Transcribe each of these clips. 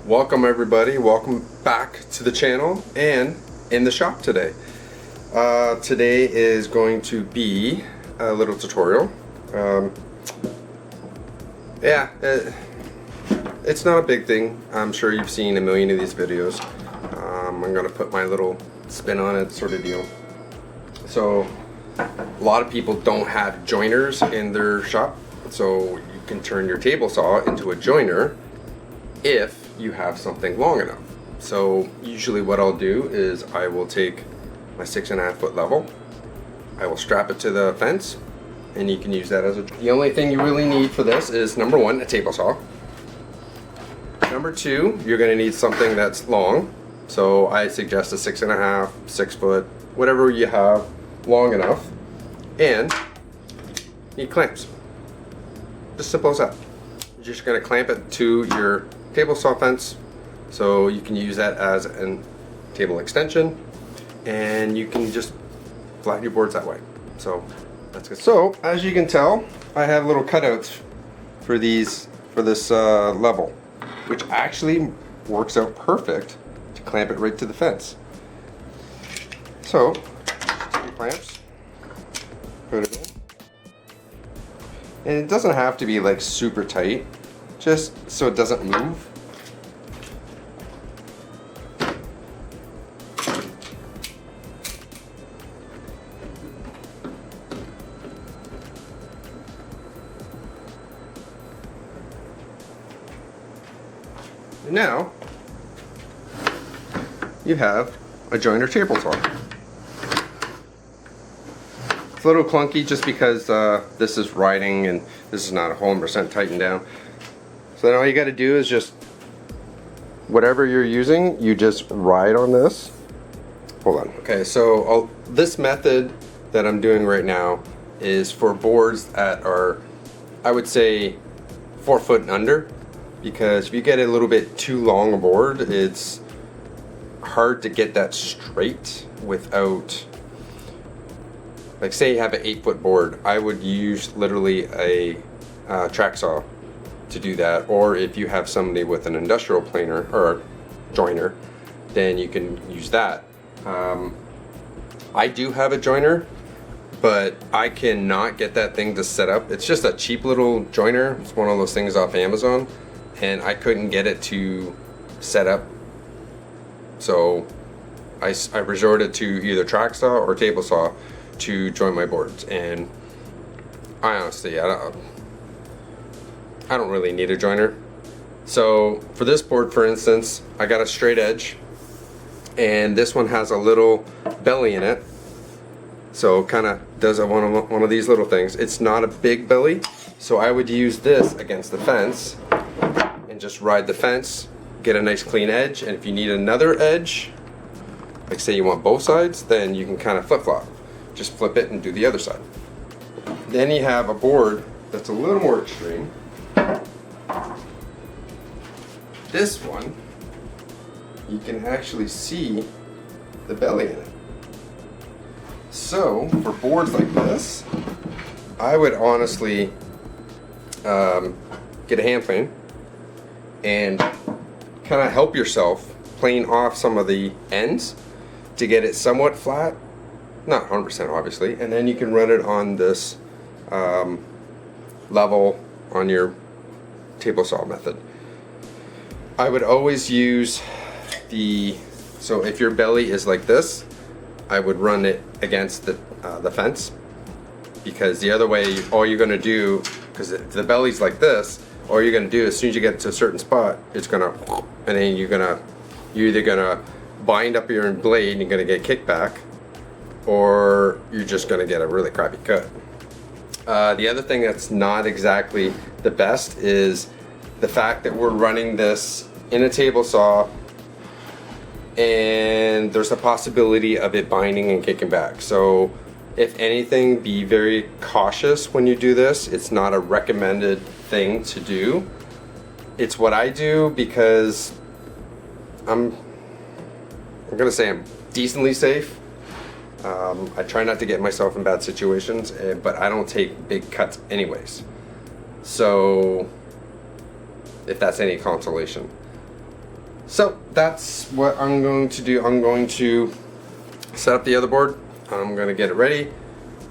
Welcome everybody, welcome back to the channel and in the shop today. Today is going to be a little tutorial. It's not a big thing. I'm sure you've seen a million of these videos. I'm going to put my little spin on it sort of deal. So a lot of people don't have joiners in their shop, so you can turn your table saw into a joiner if you have something long enough. So usually what I'll do is I will take my 6.5 foot level, I will strap it to the fence, and you can use that as a... The only thing you really need for this is, number one, a table saw. Number two, you're going to need something that's long. So I suggest a 6.5, 6 foot, whatever you have long enough. And you need clamps. Just simple as that. You're just going to clamp it to your table saw fence, so you can use that as a table extension, and you can just flatten your boards that way. So that's good. So as you can tell, I have little cutouts for this level, which actually works out perfect to clamp it right to the fence. So take your clamps, put it in, and it doesn't have to be like super tight, just so it doesn't move. And now you have a joiner table saw. It's a little clunky just because this is riding and this is not 100% tightened down. So then all you got to do is just, whatever you're using, you just ride on this. Hold on. Okay, so this method that I'm doing right now is for boards that are, I would say, 4 foot and under, because if you get a little bit too long a board, it's hard to get that straight without, like say you have an 8 foot board, I would use literally a track saw to do that, or if you have somebody with an industrial planer or a joiner, then you can use that. I do have a joiner, but I cannot get that thing to set up. It's just a cheap little joiner. It's one of those things off Amazon, and I couldn't get it to set up. So I resorted to either track saw or table saw to join my boards, and I honestly, I don't really need a joiner. So for this board, for instance, I got a straight edge, and this one has a little belly in it, so kind of does one of these little things. It's not a big belly, so I would use this against the fence and just ride the fence, get a nice clean edge. And if you need another edge, like say you want both sides, then you can kind of flip-flop. Just flip it and do the other side. Then you have a board that's a little more extreme. This one, you can actually see the belly in it. So for boards like this, I would honestly get a hand plane and kind of help yourself plane off some of the ends to get it somewhat flat, not 100% obviously, and then you can run it on this level on your table saw method. I would always use so if your belly is like this, I would run it against the fence, because the other way, all you're going to do, because if the belly's like this, all you're going to do as soon as you get to a certain spot, it's going to, and then you're either going to bind up your blade and you're going to get kickback, or you're just going to get a really crappy cut. The other thing that's not exactly the best is the fact that we're running this in a table saw, and there's a possibility of it binding and kicking back. So if anything, be very cautious when you do this. It's not a recommended thing to do. It's what I do because I'm gonna say I'm decently safe. I try not to get myself in bad situations, but I don't take big cuts anyways. So if that's any consolation. So that's what I'm going to do. I'm going to set up the other board. I'm going to get it ready,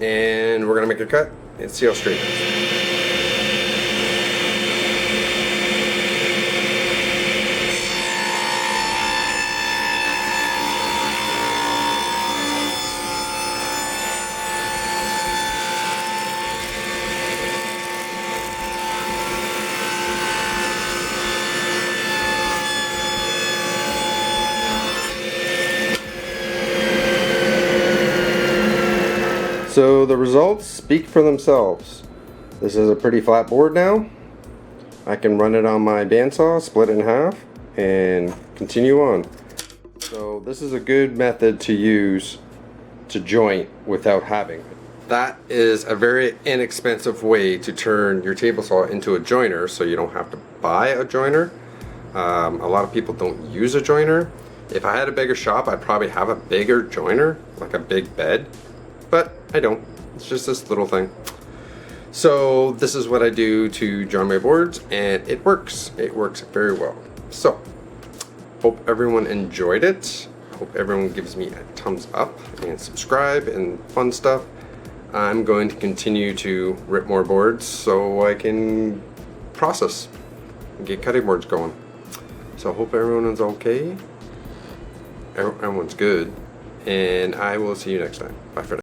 and we're going to make a cut and see how straight it is. So the results speak for themselves. This is a pretty flat board now. I can run it on my bandsaw, split it in half, and continue on. So this is a good method to use to joint without having it. That is a very inexpensive way to turn your table saw into a joiner, so you don't have to buy a joiner. A lot of people don't use a joiner. If I had a bigger shop, I'd probably have a bigger joiner, like a big bed. But I don't. It's just this little thing. So this is what I do to join my boards, and it works. It works very well. So hope everyone enjoyed it. Hope everyone gives me a thumbs up and subscribe and fun stuff. I'm going to continue to rip more boards so I can process and get cutting boards going. So hope everyone is okay. Everyone's good. And I will see you next time. Bye for now.